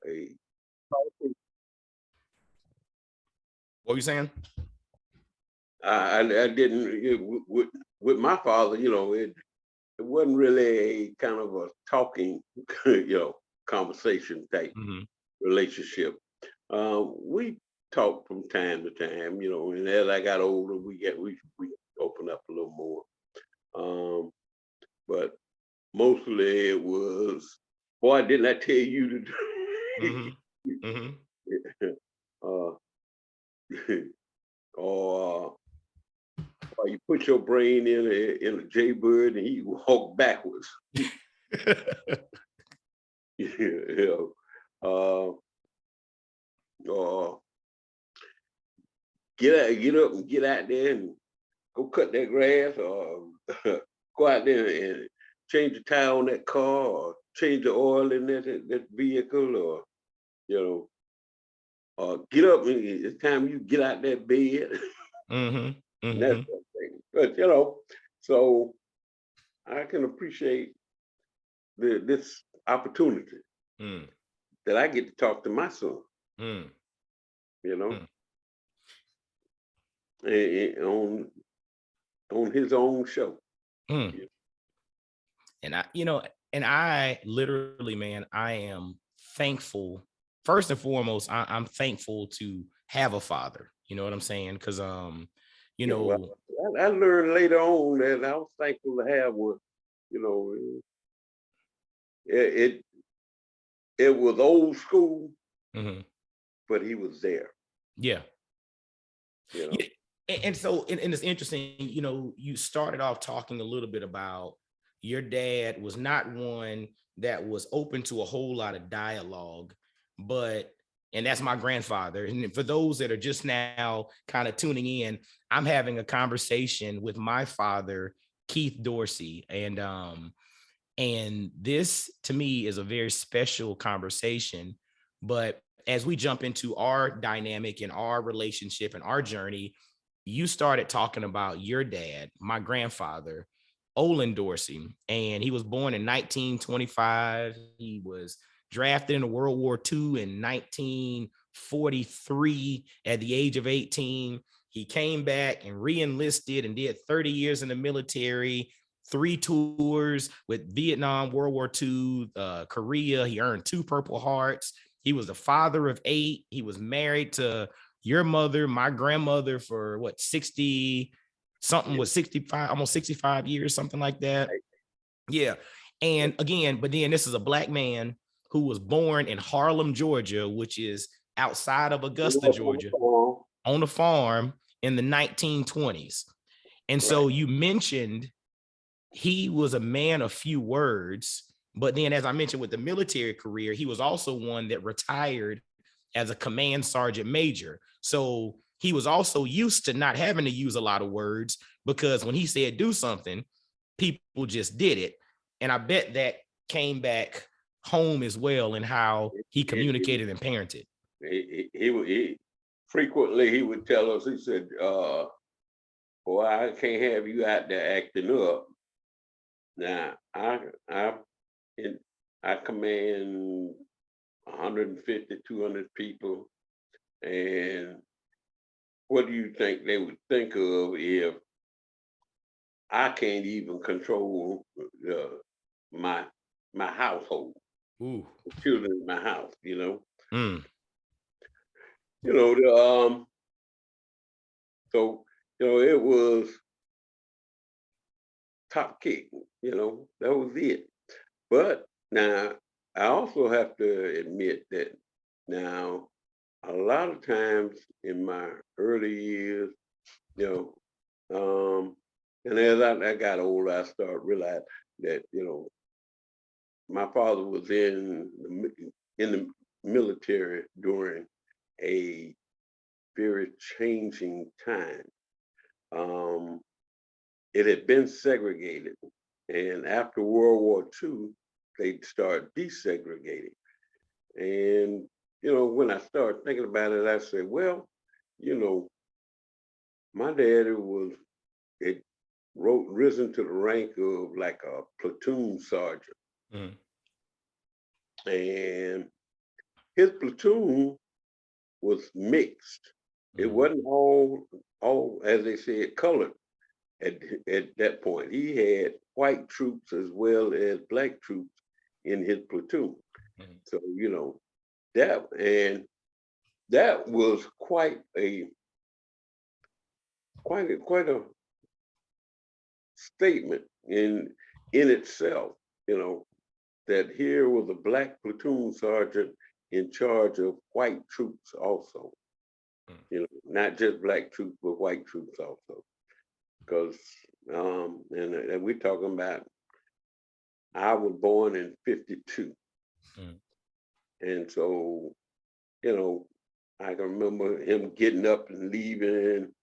a What were you saying? I didn't with my father, it wasn't really a kind of a talking, conversation type Hmm. relationship. We talked from time to time, and as I got older, we opened up a little more. Um, but mostly it was, boy, didn't I tell you to Hmm. Hmm. do? uh, or you put your brain in a jaybird and he walk backwards. you know, or get up and get out there and go cut that grass, or go out there and change the tire on that car, or change the oil in that vehicle, or you know, get up and it's time you get out that bed. Hmm. And that Hmm. sort of thing. But so I can appreciate this opportunity Mm. that I get to talk to my son, Mm. you know, Mm. on his own show. Mm. Yeah. And I literally, man, I am thankful. First and foremost, I'm thankful to have a father. You know what I'm saying? Because you Well, know, I learned later on that I was thankful to have one. You know, it it was old school, mhm, but he was there. yeah. You Yeah. know, And so, and it's interesting, you started off talking a little bit about your dad was not one that was open to a whole lot of dialogue, but, and that's my grandfather. And for those that are just now kind of tuning in, I'm having a conversation with my father, Keith Dorsey. And this to me is a very special conversation. But as we jump into our dynamic and our relationship and our journey, you started talking about your dad, my grandfather, Olin Dorsey, and he was born in 1925. He was drafted into World War II in 1943 at the age of 18. He came back and re-enlisted and did 30 years in the military, 3 tours with Vietnam, World War II, Korea. He earned 2 Purple Hearts. He was the father of 8. He was married to your mother, my grandmother, for what, 60 something, yeah. was 65, almost 65 years, something like that. Yeah. And again, but then this is a black man who was born in Harlem, Georgia, which is outside of Augusta, Georgia, on a farm in the 1920s. And Right. so you mentioned he was a man of few words. But then, as I mentioned with the military career, he was also one that retired as a command sergeant major. So he was also used to not having to use a lot of words, because when he said do something, people just did it. And I bet that came back home as well in how he It, communicated and parented. he frequently he would tell us. He said, "Boy, I can't have you out there acting up." Now, in, I command 150, 200 people, and what do you think they would think of if I can't even control my my household, Ooh. the children in my house? Mm. You know. So it was top kick. That was it. But now I also have to admit that now a lot of times in my early years, you and as I got older, I started realizing that my father was in the military during a very changing time. Um, it had been segregated, and after World War II, they started desegregating. And when I started thinking about it, I said, well, you know, my daddy was it risen to the rank of like a platoon sergeant, Mm. and his platoon was mixed. It Mhm. wasn't all as they said colored at that point. He had white troops as well as black troops in his platoon. Mhm. So that was quite a statement in itself. You know, that here was a black platoon sergeant in charge of white troops also. Mm. You know, not just black troops, but white troops also. Because and we're talking about, I was born in '52, Mm. and so you know, I can remember him getting up and leaving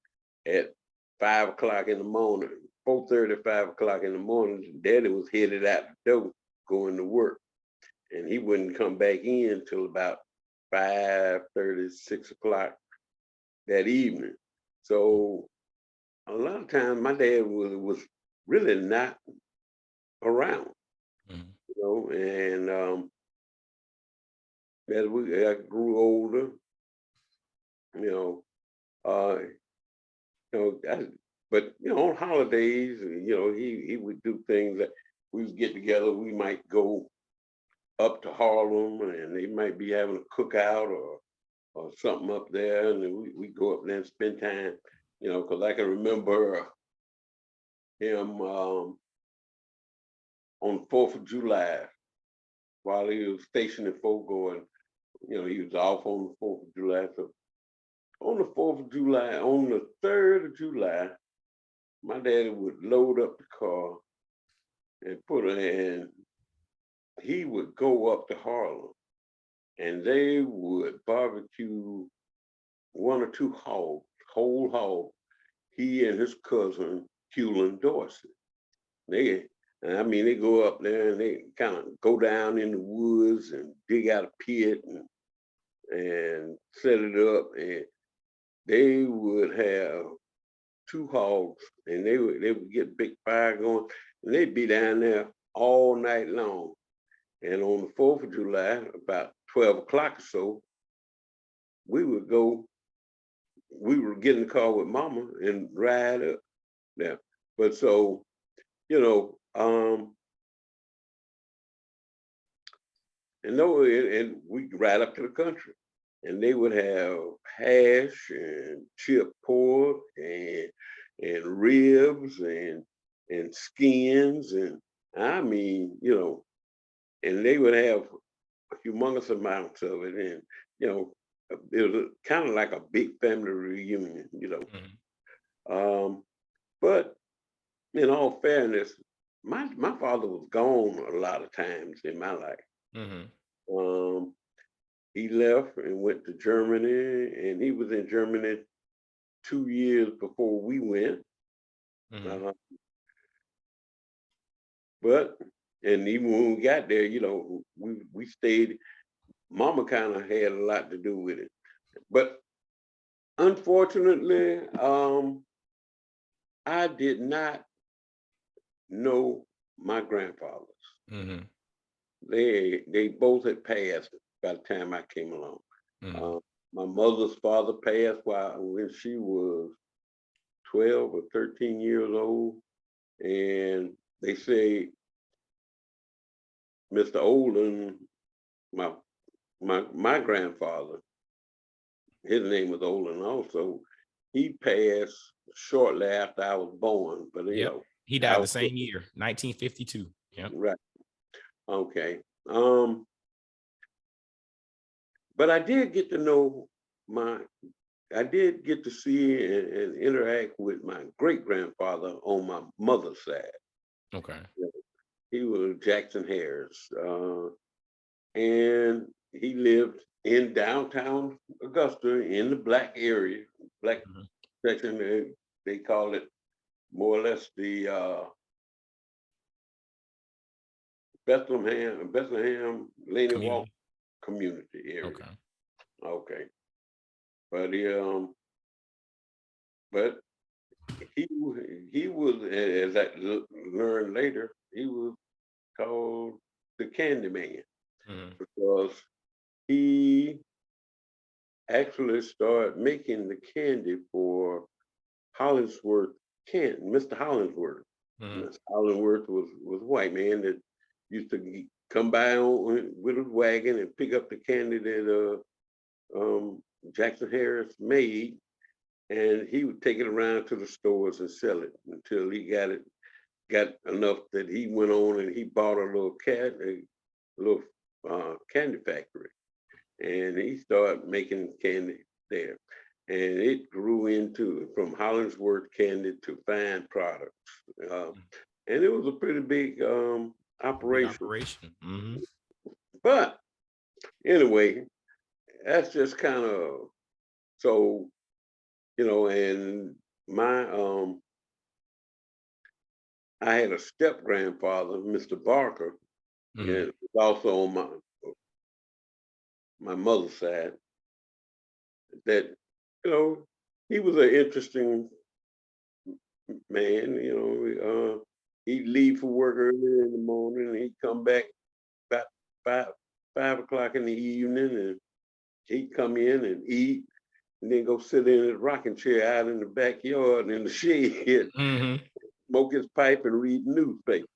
at 5 o'clock in the morning, 4:30, 5 o'clock in the morning. Daddy was headed out the door going to work, and he wouldn't come back in till about 5:30, 6 o'clock that evening. So a lot of times my dad was really not around, Mhm. and as I grew older, you know, uh, but on holidays, he would do things that we would get together. We might go up to Harlem, and they might be having a cookout or something up there, and then we go up there and spend time. Because I can remember him on the 4th of July while he was stationed in Fort Gordon. He was off on the 4th of July. So on the 4th of July, on the 3rd of July, my daddy would load up the car and he would go up to Harlem, and they would barbecue one or two hogs, whole hog. He and his cousin, Hewlin Dorsey. They go up there and they kind of go down in the woods and dig out a pit and set it up, and they would have two hogs, and they would get big fire going, and they'd be down there all night long. And on the 4th of July, about 12 o'clock or so, we would get in the car with mama and ride up there. But so, you know, and we ride up to the country, and they would have hash and chipped pork and ribs and skins, and and they would have humongous amounts of it, and you know, it was kind of like a big family reunion. Mhm. But in all fairness, my father was gone a lot of times in my life. Mhm. Um, he left and went to Germany, and he was in Germany 2 years before we went. Mhm. Uh, but and even when we got there, we stayed. Mama kind of had a lot to do with it, but unfortunately, I did not know my grandfathers. Mhm. They both had passed by the time I came along. Mhm. Uh, my mother's father passed when she was 12 or 13 years old, and they say Mr. Olin, my my grandfather, his name was Olin also. He passed shortly after I was born, but Yep. He I died the was same year, 1952. Yep. right. Okay. But my I did get to see and interact with my great grandfather on my mother's side. Okay. He was Jackson Harris, and he lived in downtown Augusta in the black area, black Mhm. section. They call it more or less the Bethlehem Laney Walk Community. community area. Okay. Okay, but but he was, as I learned later, he was called the Candy Man Mhm. because he actually started making the candy for Hollingsworth Candy, Mr. Hollingsworth. Mr. Hollingsworth was a white man that used to come by with his wagon and pick up the candy that Jackson Harris made, and he would take it around to the stores and sell it until he got enough that he went on and he bought a little candy factory, and he started making candy there. And it grew into from Hollingsworth Candy to Fine Products. And it was a pretty big operation. But anyway, that's just kind of, so, and I had a step grandfather, Mr. Barker, and also on my mother's side, that, he was an interesting man. He'd leave for work early in the morning and he'd come back about 5 o'clock in the evening, and he'd come in and eat and then go sit in his rocking chair out in the backyard in the shade, smoke his pipe and read the newspaper.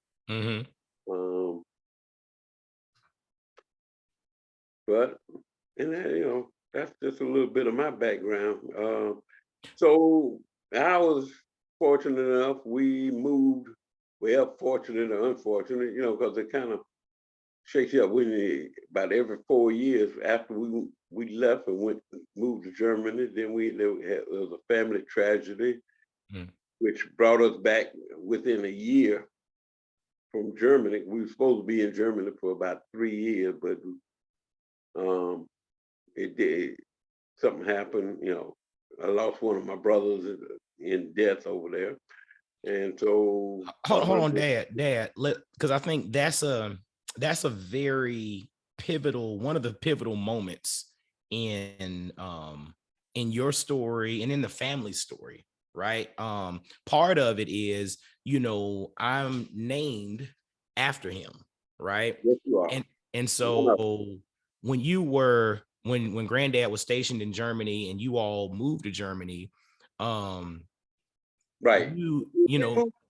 But, and that, that's just a little bit of my background. So I was fortunate enough, we moved, well, fortunate or unfortunate, because it kind of shakes you up when about every 4 years after we left and moved to Germany, then there was a family tragedy, which brought us back within a year from Germany. We were supposed to be in Germany for about 3 years, but it did, something happened, I lost one of my brothers in death over there. And so hold on, Dad, because I think that's a very pivotal, one of the pivotal moments in your story and in the family story, right? Part of it is, I'm named after him, right? Yes, you are. And so when Granddad was stationed in Germany and you all moved to Germany, right.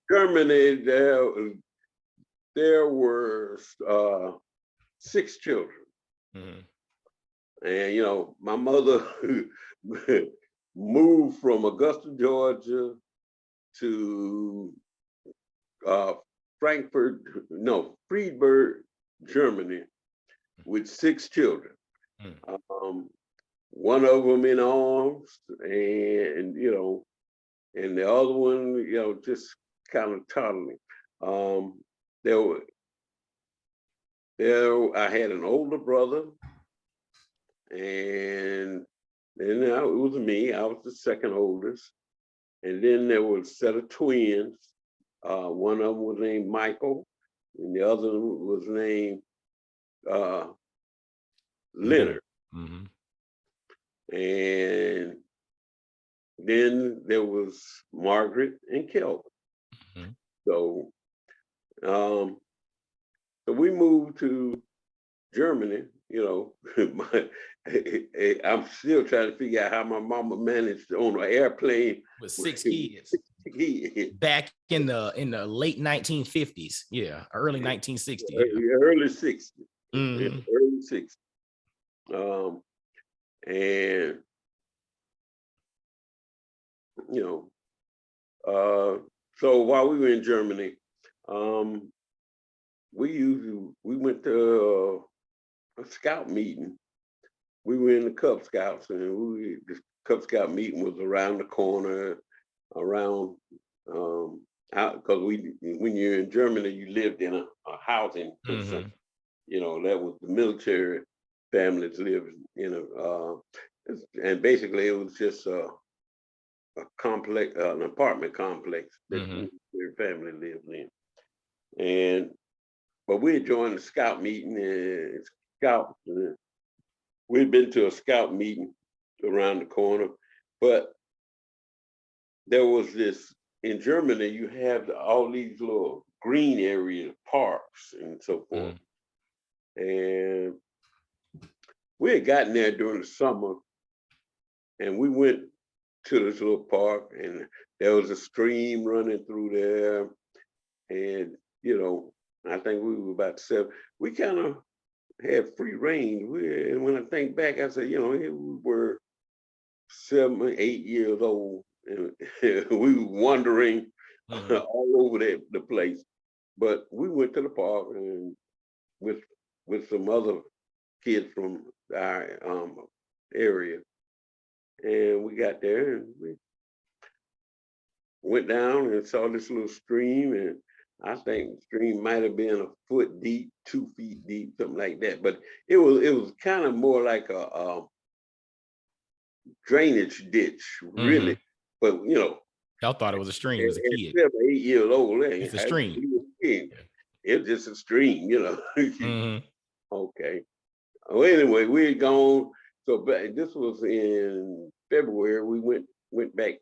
Germany, there were 6 children. And my mother moved from Augusta, Georgia to Friedberg, Germany, with 6 children. One of them in arms, and and the other one, just kind of toddling. I had an older brother, and then it was me. I was the second oldest, and then there was a set of twins. One of them was named Michael, and the other was named Leonard. And then there was Margaret and Kelvin. So we moved to Germany. I'm still trying to figure out how my mama managed on an airplane with 6 kids. Back in the late 1950s, early 1960s. Early 60s. Early 60s. And so while we were in Germany, we went to a scout meeting. We were in the Cub Scouts, and the Cub Scout meeting was around the corner, because when you're in Germany, you lived in a housing system. That was the military families lived in and basically it was just a complex, an apartment complex that their family lived in. But we had joined the scout meeting, and scouts. We'd been to a scout meeting around the corner, but there was this, in Germany, you have all these little green areas, parks and so forth. And we had gotten there during the summer, and we went to this little park, and there was a stream running through there, and I think we were about 7. We kind of had free reign. And when I think back, I said, we were 7 or 8 years old, and we were wandering all over the place. But we went to the park and with some other kids from our area, and we got there and we went down and saw this little stream, and I think the stream might have been a foot deep, 2 feet deep, something like that. But it was kind of more like a drainage ditch, really. But y'all thought it was a stream as a kid. 7 or 8 years old. It's a stream. It's just a stream, Okay. Well, anyway, we had gone. So this was in February. We went back.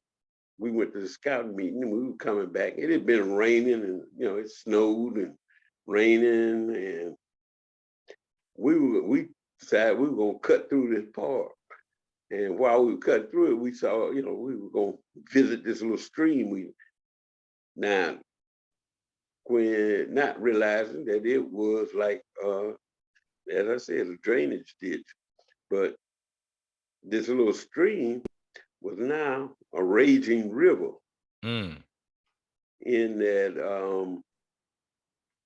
We went to the scouting meeting, and we were coming back. It had been raining, and it snowed and raining, and we decided we were gonna cut through this park. And while we were cutting through it, we saw, we were gonna visit this little stream. When not realizing that it was like, as I said, a drainage ditch, but this little stream was now a raging river. In that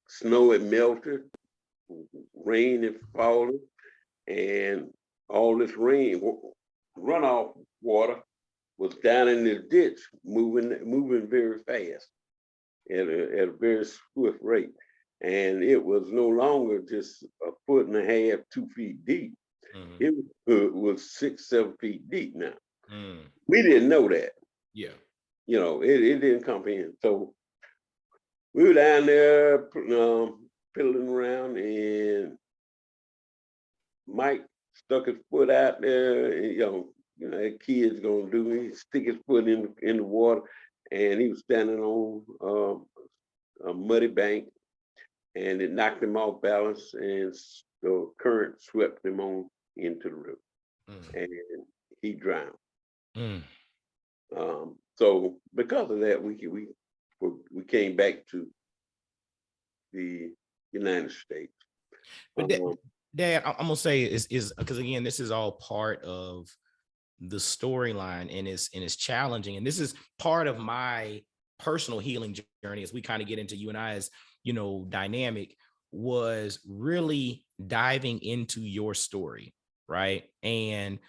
snow had melted, rain had fallen, and all this runoff water was down in the ditch, moving very fast at a very swift rate. And it was no longer just a 1.5 feet, 2 feet deep. It was 6, 7 feet deep now. We didn't know that. Yeah. It didn't comprehend. So we were down there piddling around, and Mike stuck his foot out there, and that kid's gonna do. He stick his foot in the water, and he was standing on a muddy bank, and it knocked him off balance, and the current swept him on into the river, and he drowned. So because of that, we came back to the United States. But Dad, I'm gonna say is because again, this is all part of the storyline, and it's challenging, and this is part of my personal healing journey as we kind of get into you and I's dynamic, was really diving into your story, right? And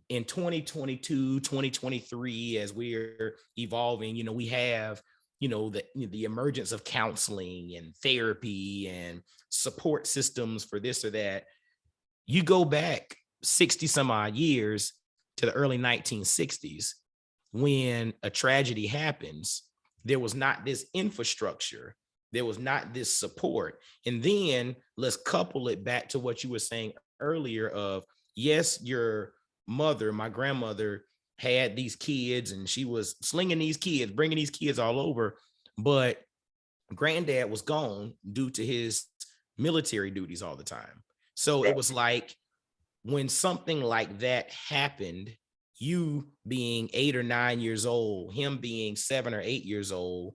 in 2022, 2023, as we're evolving, we have the emergence of counseling and therapy and support systems for this or that. You go back 60 some odd years to the early 1960s, when a tragedy happens, there was not this infrastructure, there was not this support. And then let's couple it back to what you were saying earlier of, yes, your mother, my grandmother, had these kids, and she was slinging these kids, bringing these kids all over, but granddad was gone due to his military duties all the time. So it was like, when something like that happened, you being 8 or 9 years old, him being 7 or 8 years old,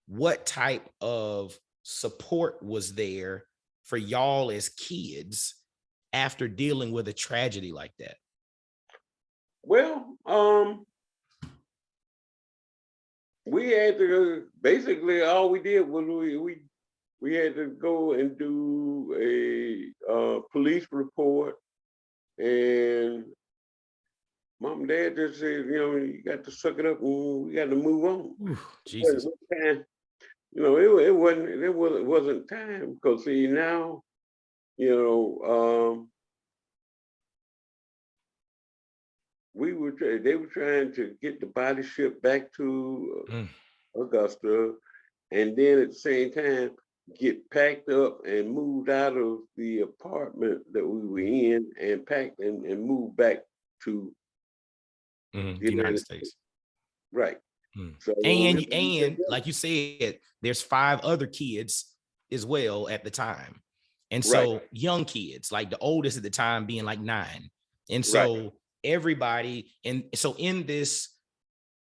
what type of support was there for y'all as kids after dealing with a tragedy like that? Well, we had to basically, all we did was we had to go and do a police report, and Mom and Dad just said, you got to suck it up, and we got to move on. Ooh, Jesus. It wasn't time, because see now, they were trying to get the body shipped back to Augusta, and then at the same time get packed up and moved out of the apartment that we were in, and packed and moved back to the United States. Right. So, and like you said, there's 5 other kids as well at the time. And so young kids, like the oldest at the time being like 9. And so everybody. And so in this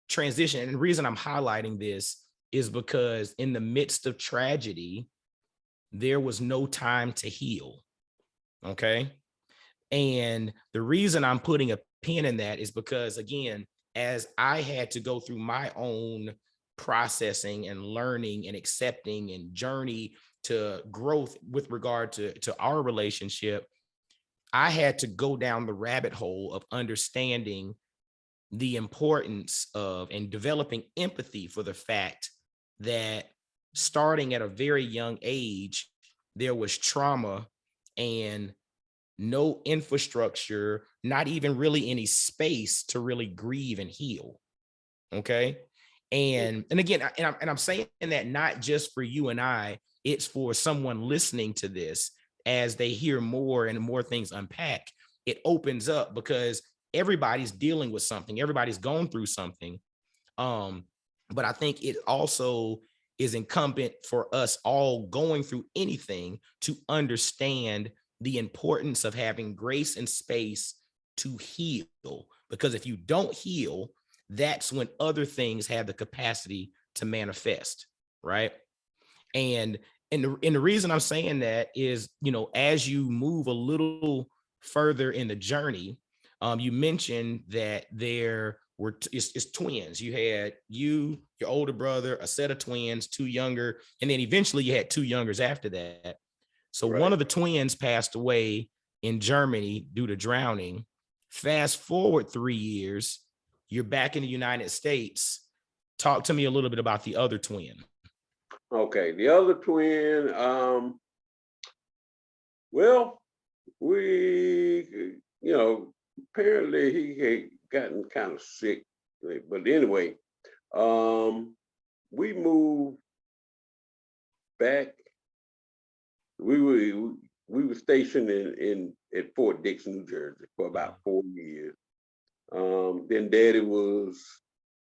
transition, and the reason I'm highlighting this is because in the midst of tragedy, there was no time to heal. Okay. And the reason I'm putting a pin in that is because, again, as I had to go through my own processing and learning and accepting and journey to growth with regard to our relationship, I had to go down the rabbit hole of understanding the importance of and developing empathy for the fact that starting at a very young age, there was trauma and no infrastructure, not even really any space to really grieve and heal. Okay. And again, I'm saying that not just for you and I, it's for someone listening to this as they hear more and more things unpack. It opens up because everybody's dealing with something, everybody's going through something. But I think it also is incumbent for us all going through anything to understand the importance of having grace and space to heal. Because if you don't heal, that's when other things have the capacity to manifest, right? And the reason I'm saying that is, as you move a little further in the journey, you mentioned that there were it's twins. You had your older brother, a set of twins, two younger, and then eventually you had two youngers after that. So one of the twins passed away in Germany due to drowning. Fast forward 3 years, you're back in the United States. Talk to me a little bit about the other twin. Okay, the other twin, well, we, apparently he had gotten kind of sick, but anyway, we moved back. We were stationed at Fort Dix, New Jersey for about 4 years. Then Daddy was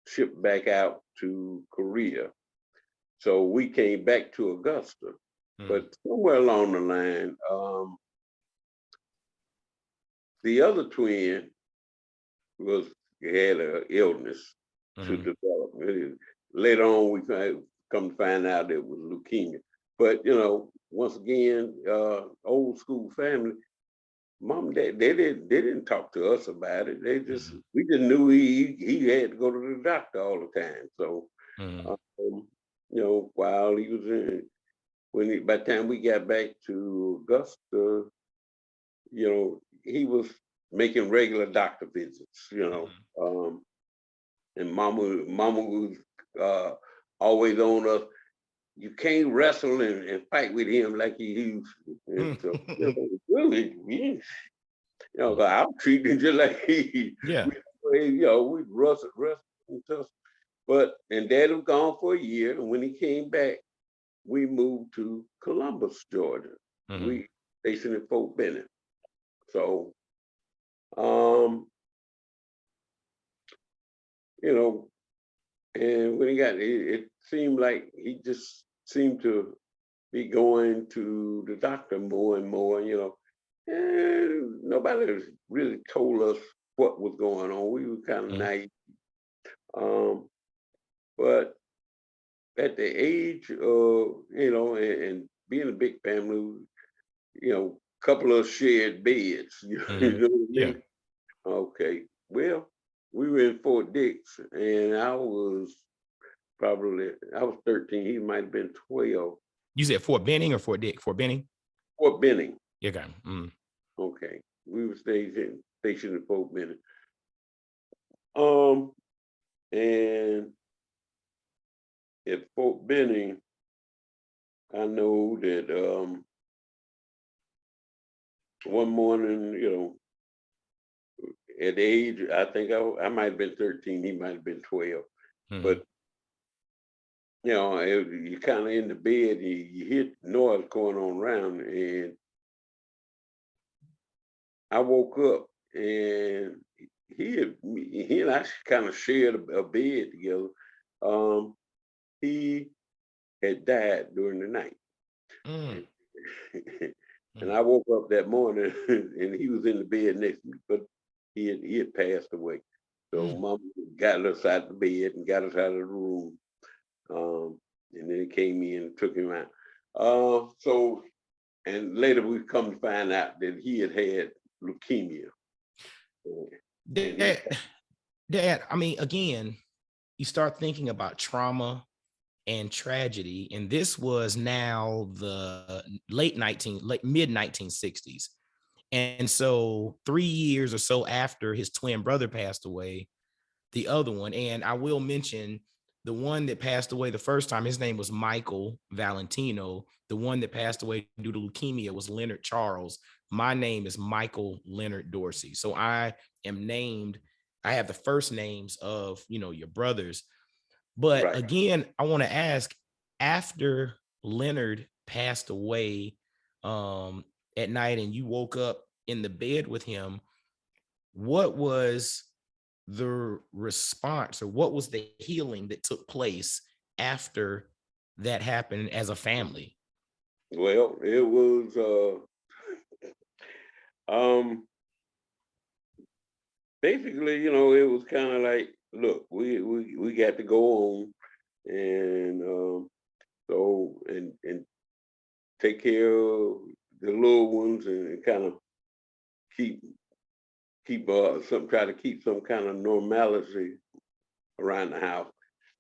shipped back out to Korea. So we came back to Augusta. But somewhere along the line, the other twin had an illness to develop. Later on, we come to find out it was leukemia. But once again, old school family, mom and dad, they didn't talk to us about it. We just knew he had to go to the doctor all the time. So, while he was by the time we got back to Augusta, he was making regular doctor visits. And mama was always on us. You can't wrestle and fight with him like he used to. So, really, I'll treat him just like he. Yeah. We wrestle and stuff. And Dad was gone for a year, and when he came back, we moved to Columbus, Georgia. We stationed at Fort Benning. So, and when he got it seemed like he just seemed to be going to the doctor more and more, and nobody really told us what was going on. We were kind of naive. But at the age of, and being a big family, couple of shared beds, you know what I mean? Yeah. Okay. Well, we were in Fort Dix, and I was 13. He might have been 12. You said Fort Benning or Fort Dick? Fort Benning? Fort Benning. Yeah, okay. Okay. We were stationed at Fort Benning. And at Fort Benning, I know that one morning, at the age, I think I might have been 13, he might have been 12. But you kind of in the bed, you hear noise going on around, and I woke up, and he and I kind of shared a bed together. He had died during the night. And I woke up that morning and he was in the bed next to me, but he had passed away. So Mm. mom got us out the bed and got us out of the room. And then he came in and took him out. So and later we come to find out that he had had leukemia. And he, Dad, Dad, I mean, again, you start thinking about trauma and tragedy, and this was now the late mid 1960s. And so 3 years or so after his twin brother passed away, the other one, and I will mention the one that passed away the first time, his name was Michael Valentino. The one that passed away due to leukemia was Leonard Charles. My name is Michael Leonard Dorsey. So I am named, I have the first names of, your brothers. But right. again, I want to ask, after Leonard passed away at night and you woke up in the bed with him, what was the response, or what was the healing that took place after that happened as a family? Well, it was um basically, it was kind of like, look, we got to go on and and take care of the little ones and kind of keep try to keep some kind of normalcy around the house.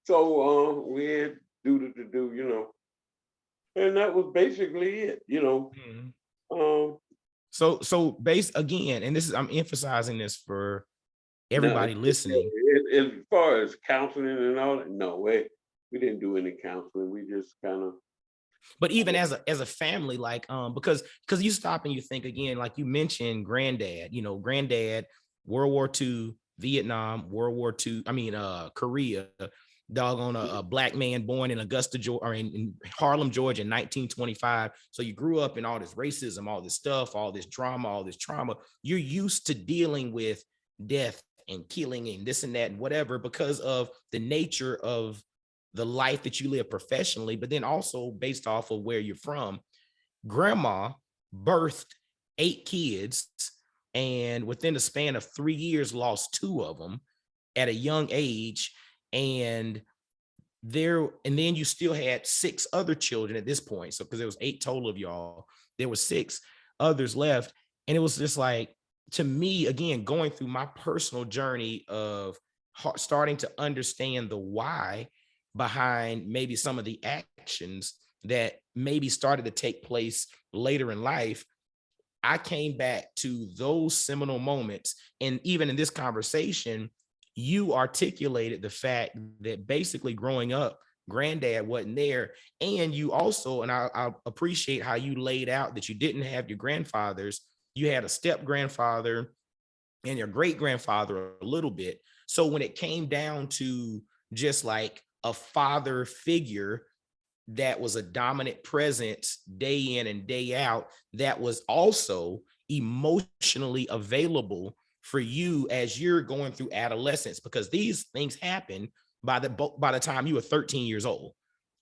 So we had duty to do, and that was basically it. Mhm. Um, So base again, and this is, I'm emphasizing this for no, everybody listening. as far as counseling and all that, no way. We didn't do any counseling. We just kind of, But even as a family, like because you stop and you think again, like you mentioned, granddad, granddad, World War II, Vietnam, World War II, I mean Korea, doggone a black man born in Augusta, Georgia, or in Harlem, Georgia in 1925. So you grew up in all this racism, all this stuff, all this drama, all this trauma. You're used to dealing with death and killing and this and that and whatever because of the nature of the life that you live professionally, but then also based off of where you're from. Grandma birthed 8 kids, and within the span of 3 years, lost two of them at a young age. And and then you still had six other children at this point. So, because there was 8 total of y'all, there were 6 others left. And it was just like, to me, again, going through my personal journey of starting to understand the why behind maybe some of the actions that maybe started to take place later in life. I came back to those seminal moments. And even in this conversation, you articulated the fact that basically growing up, granddad wasn't there. And you also, and I appreciate how you laid out that you didn't have your grandfathers, you had a step grandfather and your great grandfather a little bit. So when it came down to just like a father figure that was a dominant presence day in and day out, that was also emotionally available for you as you're going through adolescence, because these things happen by the time you were 13 years old,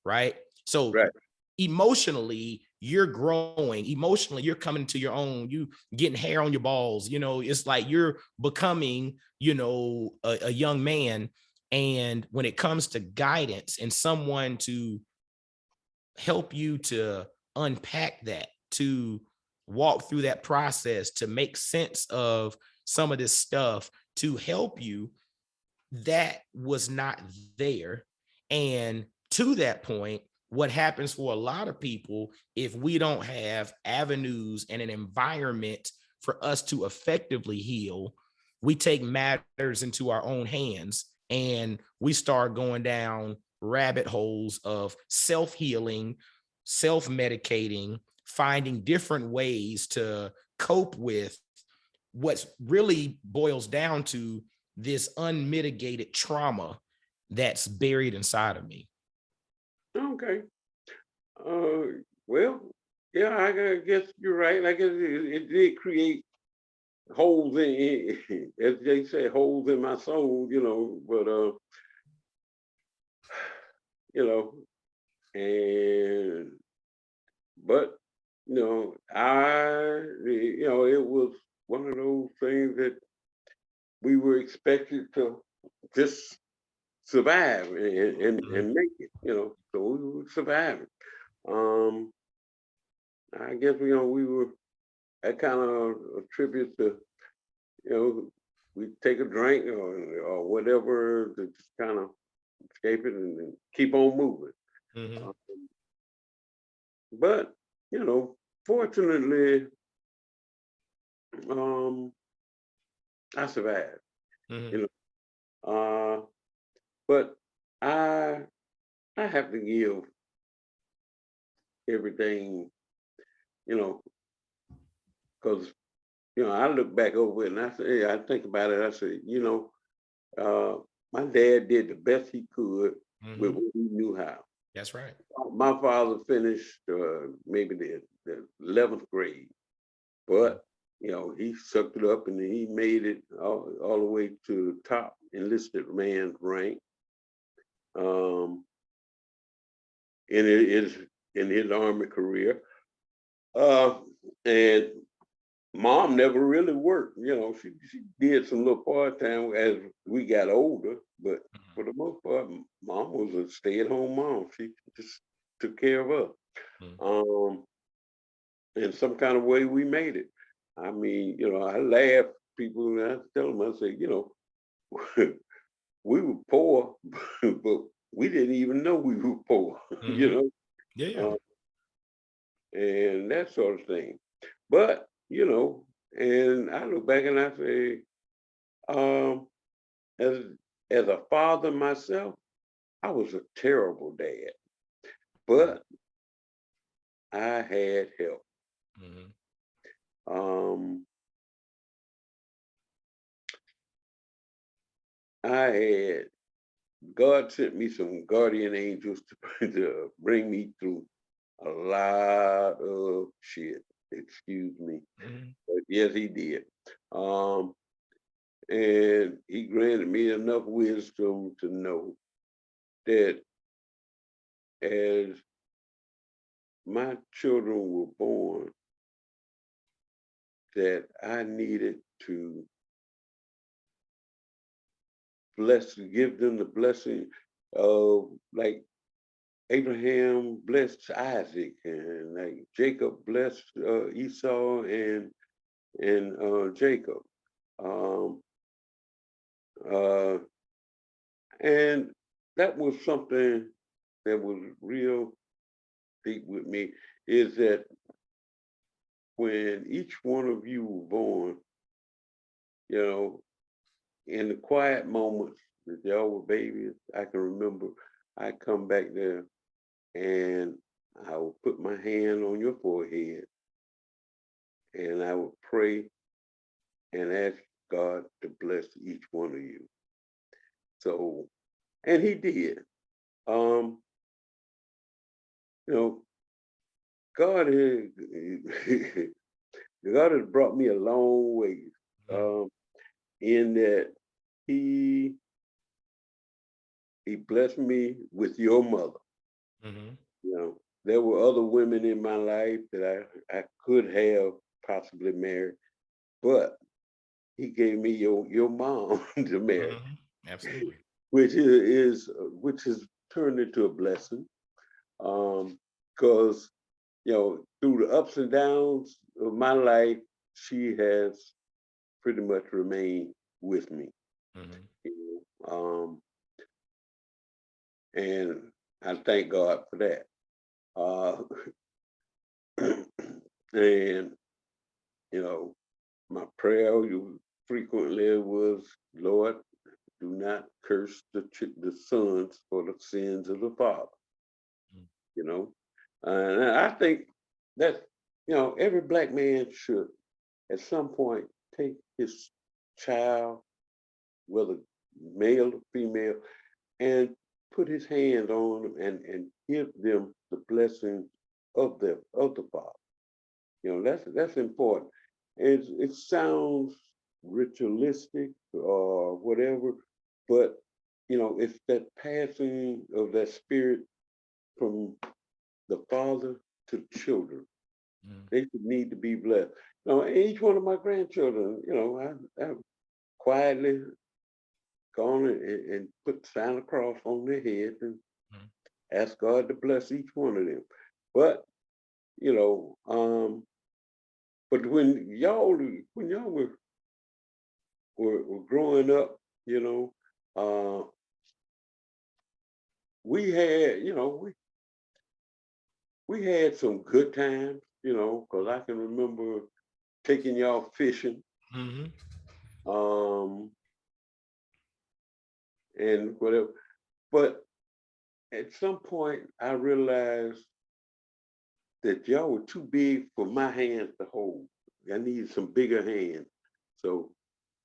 right? So right. emotionally you're growing, emotionally you're coming to your own, you getting hair on your balls, it's like you're becoming, a young man. And when it comes to guidance and someone to help you to unpack that, to walk through that process, to make sense of some of this stuff, to help you, that was not there. And to that point, what happens for a lot of people, if we don't have avenues and an environment for us to effectively heal, we take matters into our own hands and we start going down rabbit holes of self-healing, self-medicating, finding different ways to cope with what's really boils down to this unmitigated trauma that's buried inside of me. Okay. Uh, well, yeah, guess you're right. I guess it did create holes as they say, holes in my soul, but you know, and but it was one of those things that we were expected to just survive and make it, so we were surviving. Um, I guess, we were, that kind of attribute to, we take a drink or whatever to just kind of escape it and keep on moving. Mhm. Uh, but, fortunately, um, I survived, Mhm. you uh, but I I have to give everything, you know, because I look back over it and I say, I think about it. I say, uh, my dad did the best he could with Mhm. what he knew how. That's right. My father finished maybe the 11th grade, Mhm. but he sucked it up and he made it all the way to the top enlisted man rank. Um, in his army career. Uh, and mom never really worked. She did some little part time as we got older, but Mhm. for the most part, mom was a stay at home mom. She just took care of us. Mhm. Um, in some kind of way, we made it. I mean, I laugh people and I tell them, I say, we were poor, but we didn't even know we were poor. you Mhm. know, Yeah. and that sort of thing. But, and I look back and I say, um, as a father myself, I was a terrible dad, Mhm. but I had help. Mhm. Um, I had God sent me some guardian angels to, to bring me through a lot of shit. Excuse me, Mhm. but yes, he did. Um, and he granted me enough wisdom to know that as my children were born, that I needed to give them the blessing of like Abraham blessed Isaac and like Jacob blessed Esau and Jacob. Um, uh, and that was something that was real deep with me is that when each one of you were born, you know, in the quiet moments that y'all were babies, I can remember I come back there and I would put my hand on your forehead and I would pray and ask God to bless each one of you. So, and he did. Um, you know, God has, God has brought me a long way. Mhm. Um, in that he he blessed me with your mother. Mhm. There were other women in my life that I could have possibly married, but he gave me your mom to marry, Mhm. Absolutely. which has turned into a blessing. Because through the ups and downs of my life, she has pretty much remained with me. Mhm. And I thank God for that. Uh, and you know, my prayer frequently was, Lord, do not curse the sons for the sins of the father. Mhm. You know, and I think that every black man should at some point take his child, whether male or female, and put his hand on them and give them the blessing of the father. That's important. It sounds ritualistic or whatever, but it's that passing of that spirit from the father to the children. Mhm. They should need to be blessed. Each one of my grandchildren, quietly gone and put Santa Claus on their head and ask God to bless each one of them. But you know, but when y'all were growing up, you know, we had, you know, we had some good times, you know, because I can remember taking y'all fishing, um, and whatever. But at some point, I realized that y'all were too big for my hands to hold. I needed some bigger hands. So,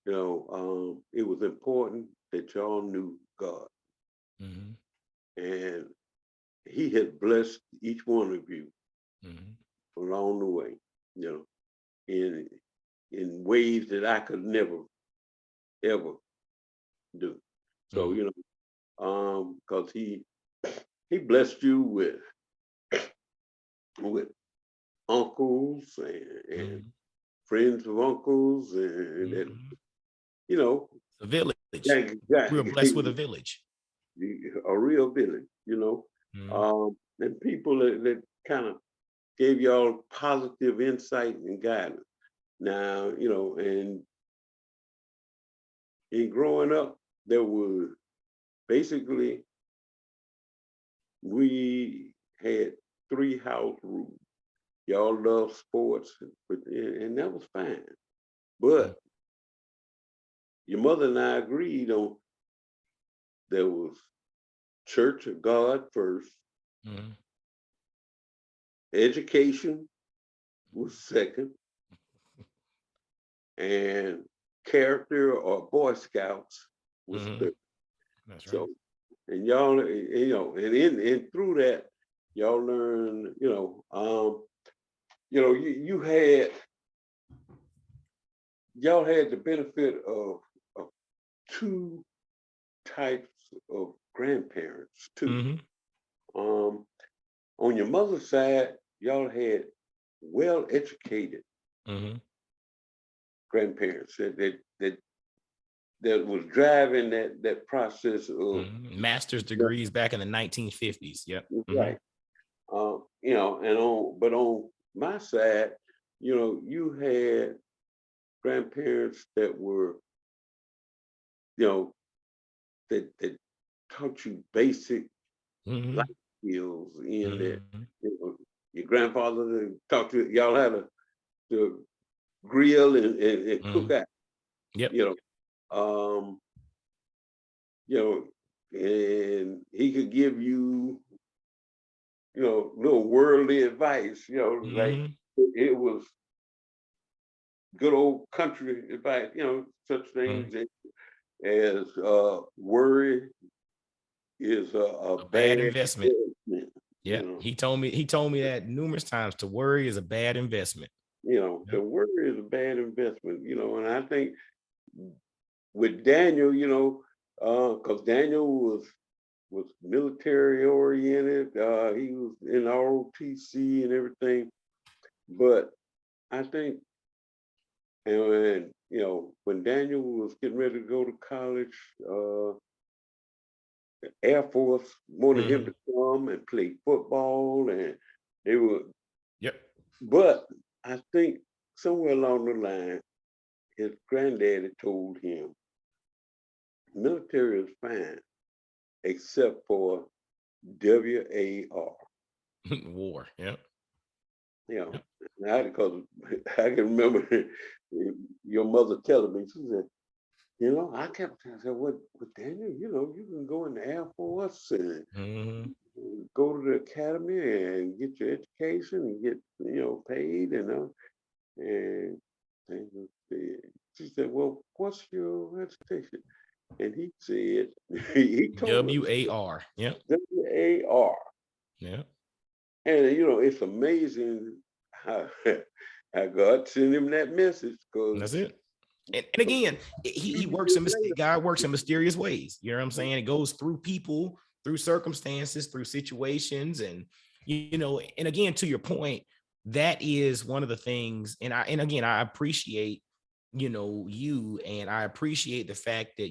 you know, it was important that y'all knew God. And he had blessed each one of you along the way, you know, in ways that I could never, ever do. So, you know, because he blessed you with uncles and friends of uncles and you know, a village. We were blessed with a village. A real village, you know, and people that kind of gave y'all positive insight and guidance. Now, you know, and in growing up, there was basically, we had 3 house rules. Y'all love sports, and that was fine. But your mother and I agreed on there was Church of God first, education was second, and character or Boy Scouts was third. That's right. So, and y'all, you know, and through that, y'all learn, you know, y'all had the benefit of 2 types of grandparents too. On your mother's side, y'all had well-educated grandparents that was driving that process of master's degrees back in the 1950s. Yep. Right. You know, and on my side, you know, you had grandparents that were, you know, that taught you basic life skills in that. You know, your grandfather taught you, y'all had to grill and cook out. Yep. You know, and he could give you, you know, little worldly advice, you know, like it was good old country advice, you know, such things as worry is a bad bad investment. Yeah, you know? he told me that numerous times. To worry is a bad investment. You know, the worry is a bad investment, you know, and I think with Daniel, you know, because Daniel was military oriented, he was in ROTC and everything, but I think, and you know, when Daniel was getting ready to go to college, Air Force wanted him to come and play football, and they were. Yep. But I think somewhere along the line, his granddaddy told him, military is fine, except for WAR. War. Yep. You know, because I can remember your mother telling me, she said, you know, I kept saying, what Daniel, you know, you can go in the Air Force and go to the academy and get your education and get, you know, paid, you know. And she said, well, what's your education? And he said, he told WAR. Yep. WAR. Yeah. And you know, it's amazing how God sent him that message. That's it. And again, he works in God works in mysterious ways. You know what I'm saying? It goes through people, through circumstances, through situations, and you know. And again, to your point, that is one of the things. And again, I appreciate you, and I appreciate the fact that,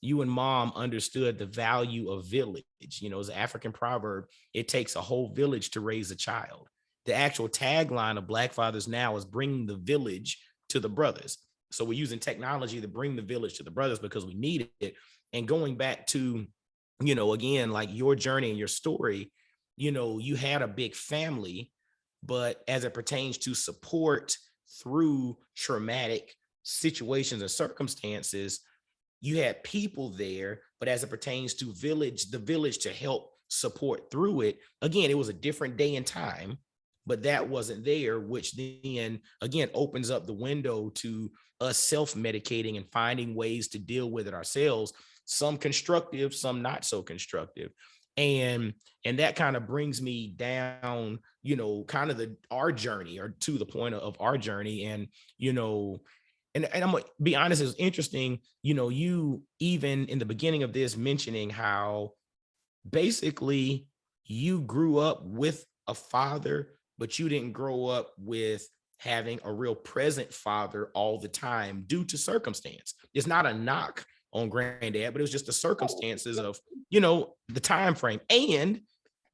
you and mom understood the value of village. As an African proverb, it takes a whole village to raise a child. The actual tagline of Black Fathers Now is bringing the village to the brothers. So we're using technology to bring the village to the brothers because we need it. And going back to, again, like your journey and your story, you had a big family, but as it pertains to support through traumatic situations and circumstances, you had people there, but as it pertains to the village to help support through it, again, it was a different day and time, but that wasn't there, which then again opens up the window to us self-medicating and finding ways to deal with it ourselves, some constructive, some not so constructive. And that kind of brings me down, kind of our journey, or to the point of our journey. And and I'm gonna be honest, it's interesting, you even in the beginning of this mentioning how basically you grew up with a father, but you didn't grow up with having a real present father all the time due to circumstance. It's not a knock on granddad, but it was just the circumstances of, the time frame. And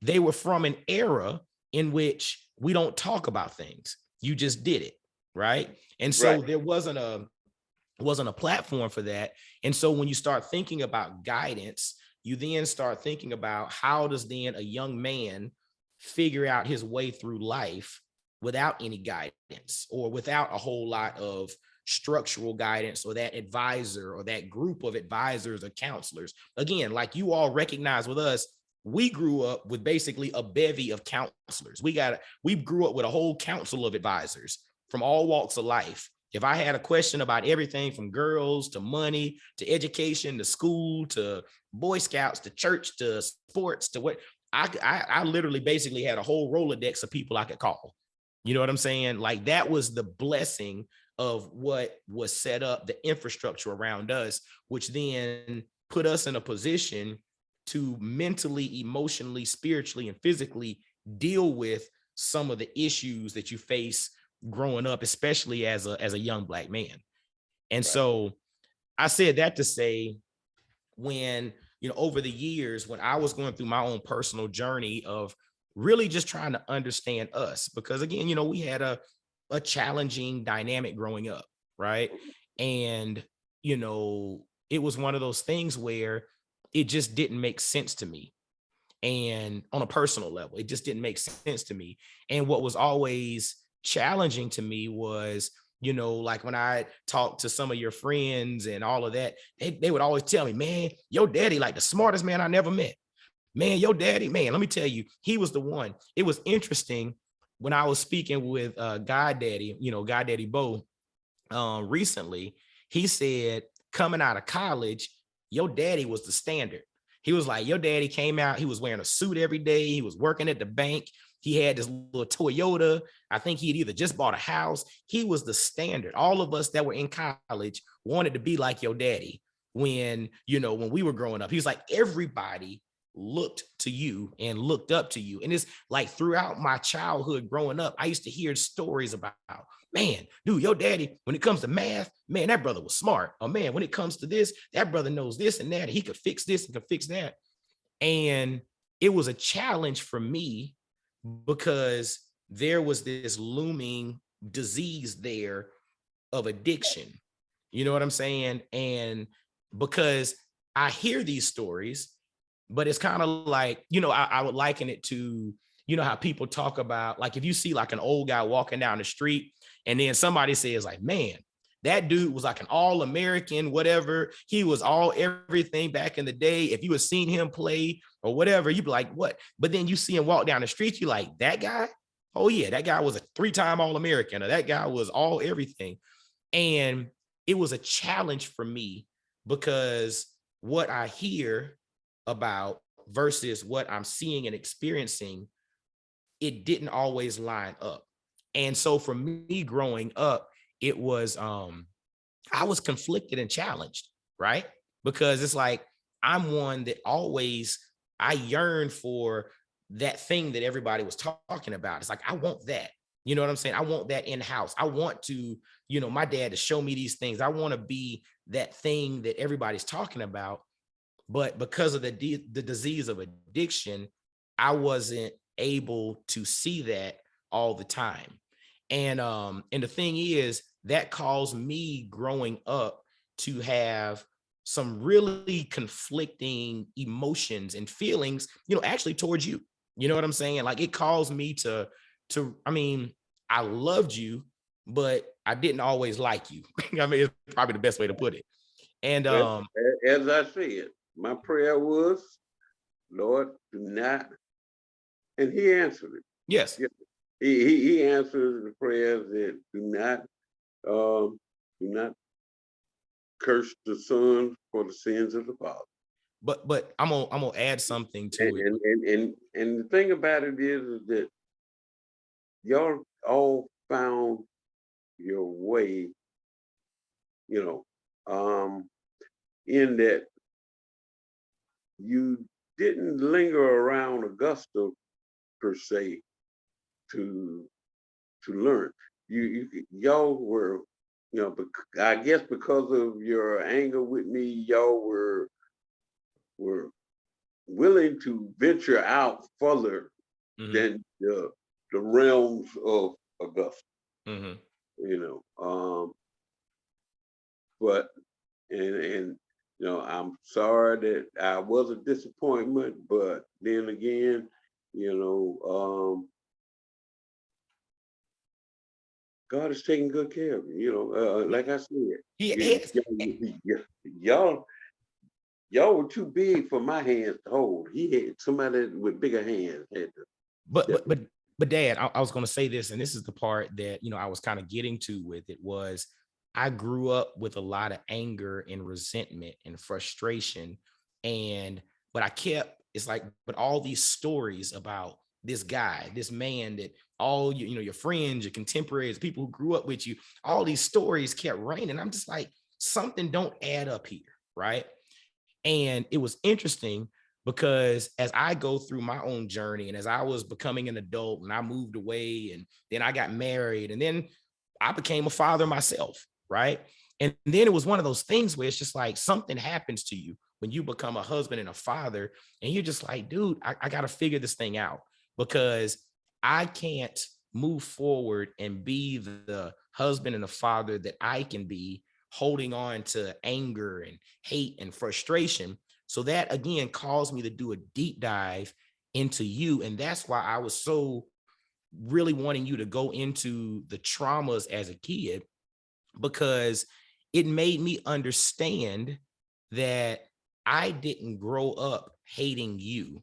they were from an era in which we don't talk about things. You just did it, right? And so Right. there wasn't a platform for that. And so when you start thinking about guidance, you then start thinking about how does then a young man figure out his way through life without any guidance, or without a whole lot of structural guidance, or that advisor or that group of advisors or counselors. Again, like you all recognize with us, we grew up with basically a bevy of counselors. We grew up with a whole council of advisors from all walks of life. If I had a question about everything from girls to money to education to school to Boy Scouts to church to sports to what, I literally basically had a whole Rolodex of people I could call. You know what I'm saying? Like that was the blessing of what was set up, the infrastructure around us, which then put us in a position to mentally, emotionally, spiritually, and physically deal with some of the issues that you face growing up, especially as a young Black man. And Right. so I said that to say, when, over the years, when I was going through my own personal journey of really just trying to understand us, because again, we had a challenging dynamic growing up, right? And, it was one of those things where it just didn't make sense to me. And on a personal level, it just didn't make sense to me. And what was always challenging to me was, like when I talked to some of your friends and all of that, they would always tell me, man, your daddy, like the smartest man I never met. Man, your daddy, man, let me tell you, he was the one. It was interesting when I was speaking with God Daddy Bo recently. He said, coming out of college, your daddy was the standard. He was like, your daddy came out, he was wearing a suit every day, he was working at the bank, he had this little Toyota. I think he had either just bought a house. He was the standard. All of us that were in college wanted to be like your daddy when we were growing up. He was like, everybody looked to you and looked up to you. And it's like throughout my childhood growing up, I used to hear stories about, man, dude, your daddy, when it comes to math, man, that brother was smart. Oh man, when it comes to this, that brother knows this and that. He could fix this and could fix that. And it was a challenge for me because there was this looming disease there of addiction. You know what I'm saying? And because I hear these stories, but it's kind of like, I would liken it to, how people talk about, like, if you see like an old guy walking down the street and then somebody says like, man, that dude was like an all-American, whatever. He was all everything back in the day. If you had seen him play or whatever, you'd be like, what? But then you see him walk down the street, you're like, that guy? Oh yeah, that guy was a 3-time All-American, or that guy was all everything. And it was a challenge for me because what I hear about versus what I'm seeing and experiencing, it didn't always line up. And so for me growing up, it was I was conflicted and challenged, right? Because it's like I'm one that always, I yearn for that thing that everybody was talking about. It's like I want that. You know what I'm saying? I want that in-house. I want to, my dad to show me these things. I want to be that thing that everybody's talking about. But because of the disease of addiction, I wasn't able to see that all the time. And the thing is, that caused me growing up to have some really conflicting emotions and feelings, actually towards you. You know what I'm saying? Like, it caused me I mean, I loved you, but I didn't always like you. I mean, it's probably the best way to put it. And Well, as I said, my prayer was, Lord, do not, and he answered it. yes, Yeah, he answered the prayers that um, do not curse the son for the sins of the father. but I'm gonna add something to And it. and the thing about it is that y'all all found your way, you know, in that you didn't linger around Augusta per se to learn. Y'all were, I guess because of your anger with me, y'all were willing to venture out further Mhm, than the realms of Augusta. mhm. You know, but and I'm sorry that I was a disappointment, but then again, God is taking good care of you. Like I said, He you, has, y'all y'all were too big for my hands to hold. He had somebody with bigger hands had to but step but in. but but Dad, I was gonna say this, and this is the part that I was kind of getting to with it was I grew up with a lot of anger and resentment and frustration, and but I kept it's like but all these stories about this guy, this man that all your friends, your contemporaries, people who grew up with you, all these stories kept raining. I'm just like something don't add up here, right? And it was interesting because as I go through my own journey and as I was becoming an adult and I moved away and then I got married and then I became a father myself, right? And then it was one of those things where it's just like something happens to you when you become a husband and a father, and you're just like, dude, I got to figure this thing out because I can't move forward and be the husband and the father that I can be holding on to anger and hate and frustration. So that again caused me to do a deep dive into you. And that's why I was so really wanting you to go into the traumas as a kid, because it made me understand that I didn't grow up hating you.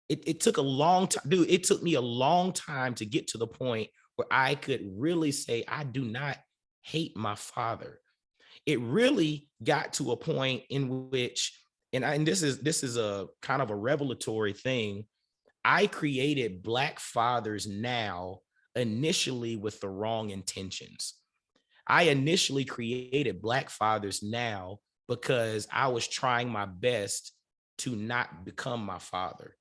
It took a long time, dude. It took me a long time to get to the point where I could really say, I do not hate my father. It really got to a point in which, and this is a kind of a revelatory thing. I created Black fathers now initially with the wrong intentions. I initially created Black fathers now because I was trying my best to not become my father.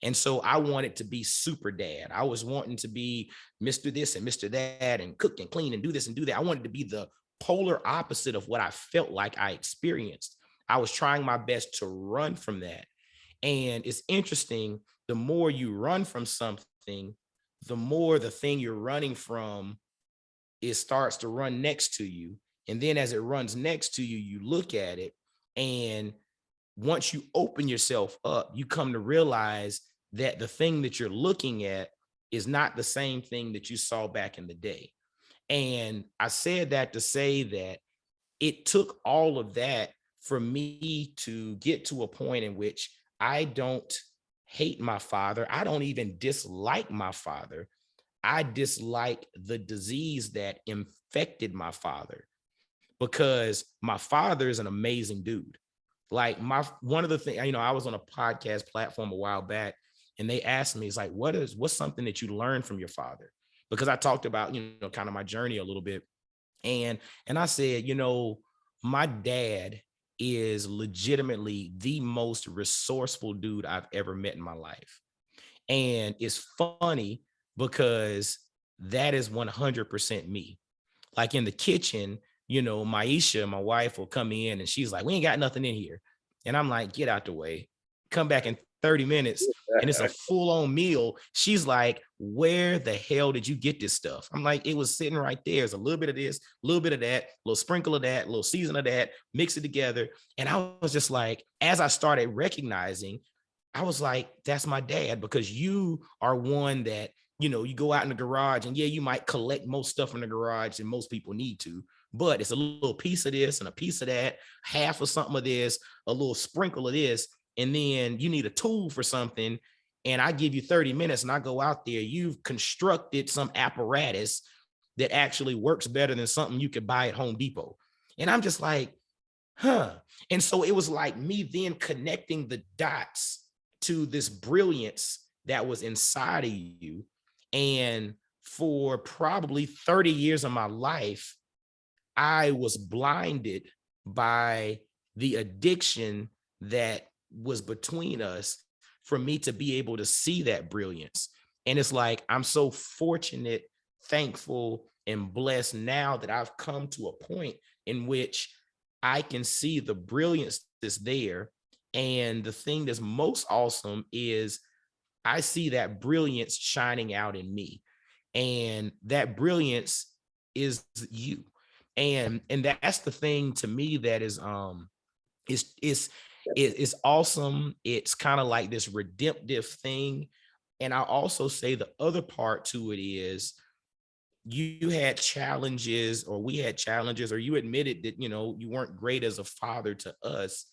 And so I wanted to be super dad. I was wanting to be Mr. This and Mr. That and cook and clean and do this and do that. I wanted to be the polar opposite of what I felt like I experienced. I was trying my best to run from that. And it's interesting, the more you run from something, the more the thing you're running from, it starts to run next to you. And then as it runs next to you, you look at it. And once you open yourself up, you come to realize that the thing that you're looking at is not the same thing that you saw back in the day. And I said that to say that it took all of that for me to get to a point in which I don't hate my father. I don't even dislike my father. I dislike the disease that infected my father, because my father is an amazing dude. Like my one of the things, I was on a podcast platform a while back, and they asked me, it's like, what's something that you learned from your father? Because I talked about, kind of my journey a little bit. And I said, my dad is legitimately the most resourceful dude I've ever met in my life. And it's funny because that is 100% me. Like in the kitchen, you know, Maisha, my wife, will come in and she's like, we ain't got nothing in here. And I'm like, get out the way. Come back in 30 minutes and it's a full-on meal. She's like, where the hell did you get this stuff? I'm like, it was sitting right there. It's a little bit of this, a little bit of that, a little sprinkle of that, a little season of that, mix it together. And I was just like, as I started recognizing, I was like, that's my dad, because you are one that, you know, you go out in the garage and yeah, you might collect most stuff in the garage and most people need to, but it's a little piece of this and a piece of that, half of something of this, a little sprinkle of this. And then you need a tool for something. And I give you 30 minutes and I go out there, you've constructed some apparatus that actually works better than something you could buy at Home Depot. And I'm just like, huh. And so it was like me then connecting the dots to this brilliance that was inside of you. And for probably 30 years of my life, I was blinded by the addiction that was between us for me to be able to see that brilliance. And it's like, I'm so fortunate, thankful, and blessed now that I've come to a point in which I can see the brilliance that's there. And the thing that's most awesome is I see that brilliance shining out in me. And that brilliance is you. And that's the thing to me that is awesome. It's kind of like this redemptive thing. And I also say the other part to it is you had challenges, or we had challenges, or you admitted that, you know, you weren't great as a father to us.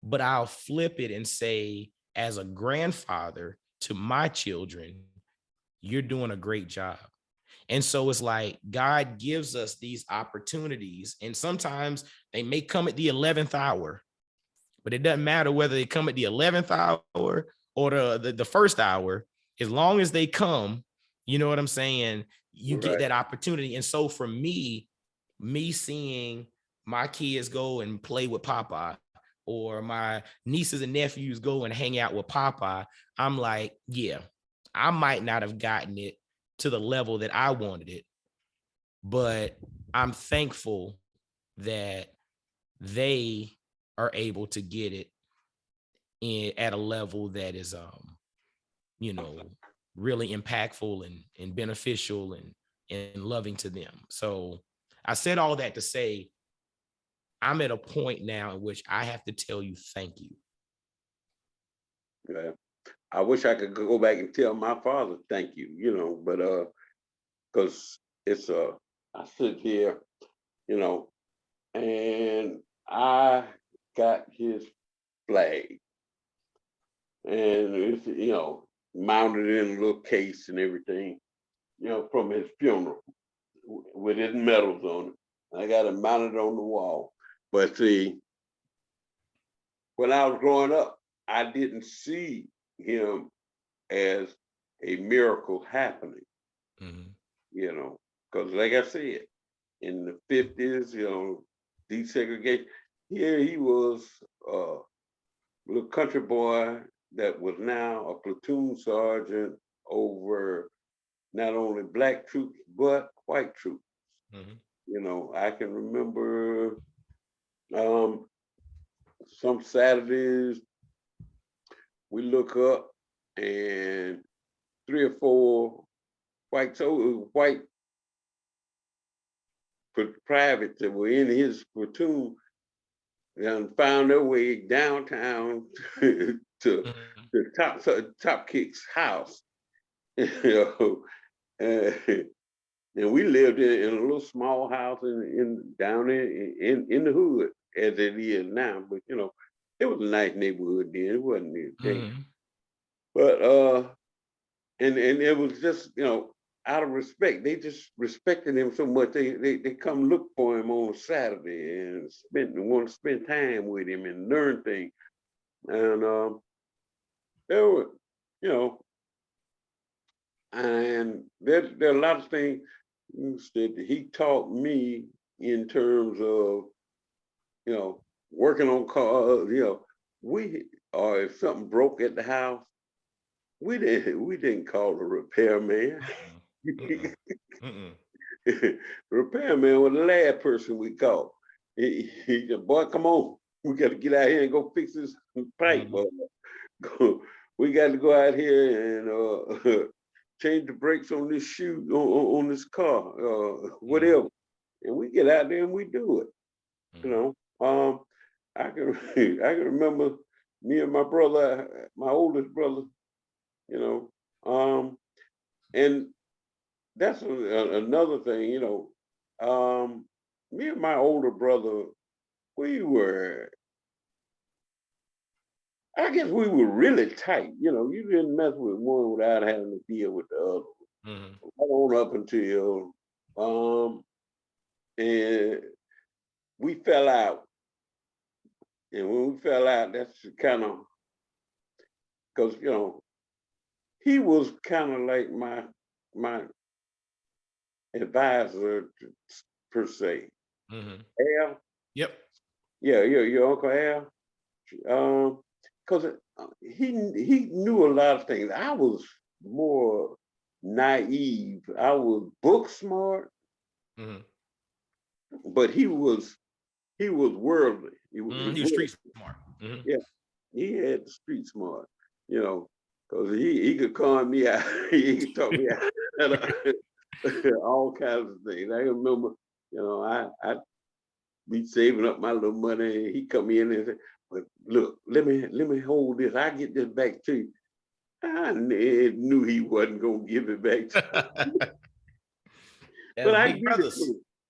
But I'll flip it and say, as a grandfather to my children, you're doing a great job. And so it's like God gives us these opportunities, and sometimes they may come at the 11th hour, but it doesn't matter whether they come at the 11th hour or the first hour. As long as they come, you know what I'm saying? You get that opportunity. And so for me seeing my kids go and play with Papa, or my nieces and nephews go and hang out with Papa, I'm like, yeah, I might not have gotten it to the level that I wanted it, but I'm thankful that they are able to get it at a level that is, you know, really impactful and beneficial and loving to them. So I said all that to say, I'm at a point now in which I have to tell you, thank you. Yeah. I wish I could go back and tell my father thank you, you know, but because it's I sit here, you know, and I got his flag, and it's, you know, mounted in a little case and everything, you know, from his funeral with his medals on it. I got it mounted on the wall. But see, when I was growing up, I didn't see him as a miracle happening, you know, because like I said, in the 50s, you know, desegregation, here he was a little country boy that was now a platoon sergeant over not only black troops, but white troops. You know, I can remember some Saturdays we look up and 3 or 4 white privates that were in his platoon and found their way downtown to Top Kick's house. You know, and we lived in a little small house down in the hood as it is now. But you know, it was a nice neighborhood then. It wasn't anything. But and it was just, you know, out of respect. They just respected him so much. They come look for him on Saturday and want to spend time with him and learn things. And there were, you know, and there are a lot of things that he taught me in terms of, you know, working on cars. You know, or if something broke at the house, we didn't call a repairman. Repairman was the last person we called. He said, boy, come on. We got to get out here and go fix this pipe. We got to go out here and change the brakes on this shoe, on this car, whatever. And we get out there and we do it. You know, I can remember me and my brother, my oldest brother, you know, and that's another thing, you know. Me and my older brother, I guess we were really tight. You know, you didn't mess with one without having to deal with the other. Right on up until, and we fell out. And when we fell out, that's kind of, because, you know, he was kind of like my advisor per se. Al? Yep. Yeah, your Uncle Al. Because he knew a lot of things. I was more naive. I was book smart, but he was worldly. He was street smart. Yeah, he had the street smart, you know, because he could calm me out. He could talk me out of all kinds of things. I remember, you know, I be saving up my little money, and he come in and say, "But look, let me hold this. I get this back to you." I knew he wasn't gonna give it back to me. But I give it to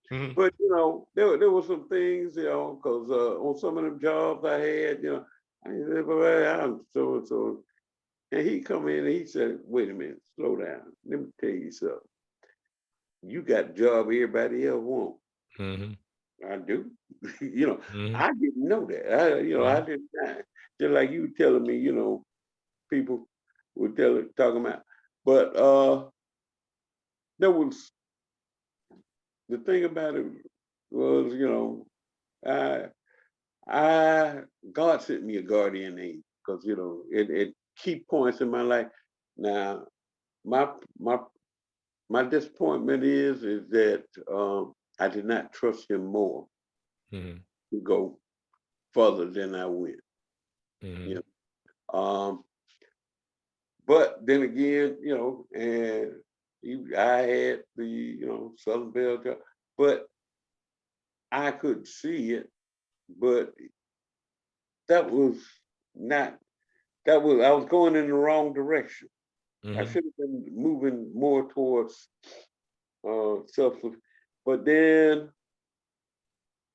him. But you know, there were some things, you know, because on some of them jobs I had, you know, I said, "Well, I'm so and so," and he come in and he said, "Wait a minute, slow down. Let me tell you something. You got a job everybody else wants." I do. You know, I didn't know that. I didn't. Just like you telling me, you know, people were talking about. But there was, the thing about it was, you know, God sent me a guardian angel, because, you know, at key points in my life. Now, my disappointment is that I did not trust him more to go further than I went. You know? But then again, you know, and I had the, you know, Southern Bell job, but I could see it. But that was not, I was going in the wrong direction. I should have been moving more towards substance. But then,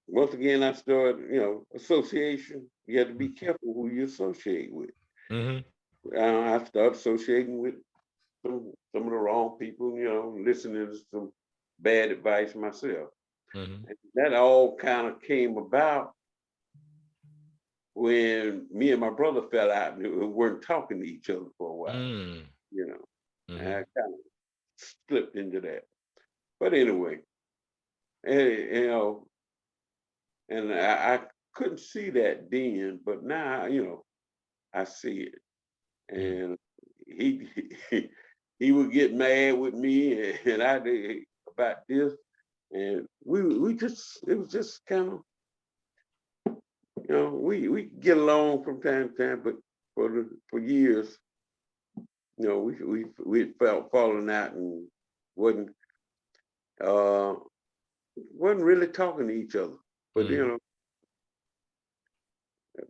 once again, I started, you know, association. You have to be careful who you associate with. I started associating with some of the wrong people, you know, listening to some bad advice myself. And that all kind of came about when me and my brother fell out and weren't talking to each other for a while, you know. And I kind of slipped into that. But anyway, and, you know, and I couldn't see that then, but now, you know, I see it. And he would get mad with me, and I did about this, and we just, it was just kind of, you know, we get along from time to time, but for years, you know, we felt falling out and wasn't really talking to each other. But you know,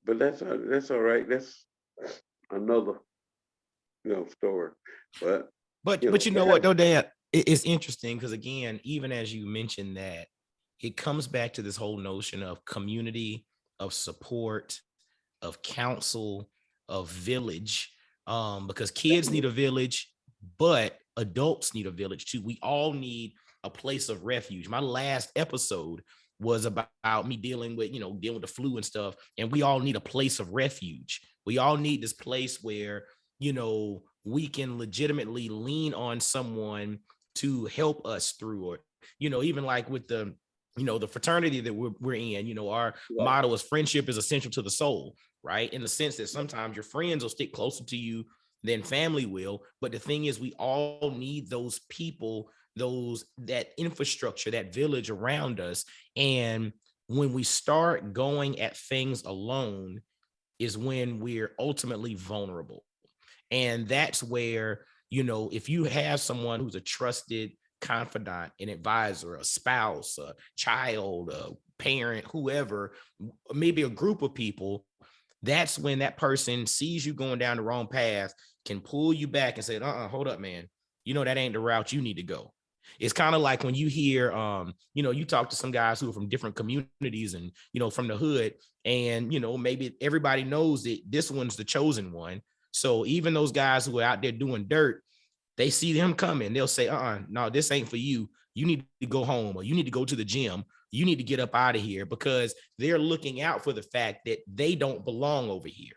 but that's all right. That's another, you know, story. But you know what though, Dad, it's interesting because, again, even as you mentioned that, it comes back to this whole notion of community, of support, of counsel, of village, because kids need a village, but adults need a village too. We all need a place of refuge. My last episode was about me dealing with the flu and stuff, and we all need a place of refuge. We all need this place where we can legitimately lean on someone to help us through, or even like with the fraternity that we're in, our motto is friendship is essential to the soul, right? In the sense that sometimes your friends will stick closer to you than family will. But the thing is, we all need those people, that infrastructure, that village around us. And when we start going at things alone is when we're ultimately vulnerable. And that's where, if you have someone who's a trusted confidant, an advisor, a spouse, a child, a parent, whoever, maybe a group of people, that's when that person sees you going down the wrong path, can pull you back and say, hold up, man. That ain't the route you need to go. It's kind of like when you hear, you talk to some guys who are from different communities and, from the hood, and, maybe everybody knows that this one's the chosen one. So even those guys who are out there doing dirt, they see them coming. They'll say, no, this ain't for you. You need to go home, or you need to go to the gym. You need to get up out of here, because they're looking out for the fact that they don't belong over here.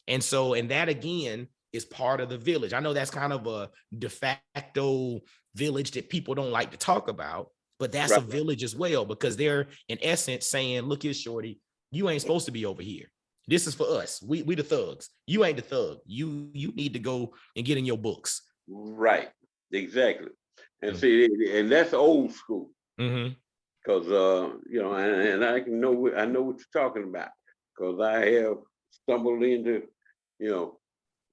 And that again is part of the village. I know that's kind of a de facto village that people don't like to talk about, but that's right. A village as well, because they're in essence saying, look here, shorty, you ain't supposed to be over here. This is for us. We the thugs. You ain't the thug. You need to go and get in your books. Right. Exactly. And see, and that's old school. Mm-hmm. Because and I know what you're talking about, because I have stumbled into,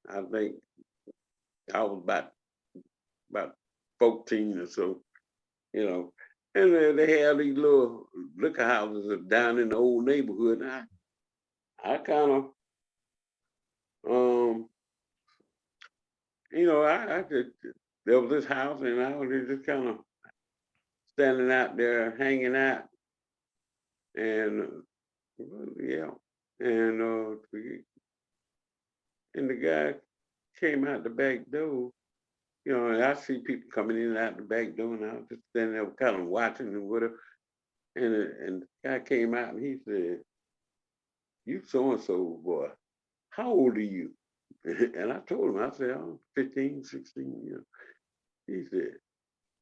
I think I was about 14 or so, and they have these little liquor houses down in the old neighborhood. And I kind of, I just, there was this house, and I was just kind of standing out there hanging out, and and the guy came out the back door, and I see people coming in and out the back door, and I was just standing there kind of watching and whatever. And the guy came out and he said, "You so-and-so boy, how old are you?" And I told him, I said, "I'm 15, 16, He said,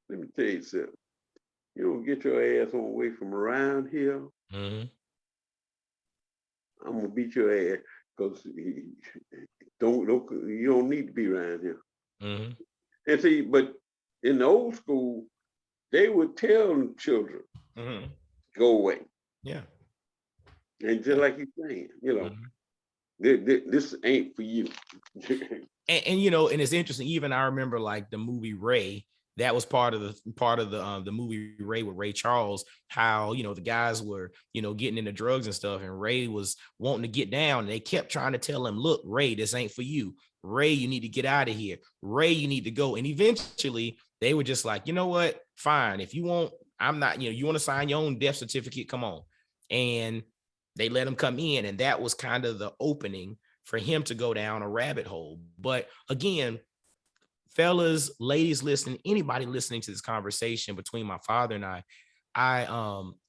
"Let me tell you something. You don't get your ass on away from around here, mm-hmm. I'm gonna beat your ass, because you don't need to be around here." Mm-hmm. And see, but in the old school, they would tell children, mm-hmm. go away. Yeah. And just like you're saying, mm-hmm. this ain't for you. and and it's interesting. Even I remember like the movie Ray. That was part of the movie Ray with Ray Charles, how, the guys were, getting into drugs and stuff, and Ray was wanting to get down, and they kept trying to tell him, look, Ray, this ain't for you. Ray, you need to get out of here. Ray, you need to go. And eventually they were just like, you know what? Fine. If you want, I'm not, you want to sign your own death certificate, come on. And they let him come in. And that was kind of the opening for him to go down a rabbit hole. But again, fellas, ladies listening, anybody listening to this conversation between my father and I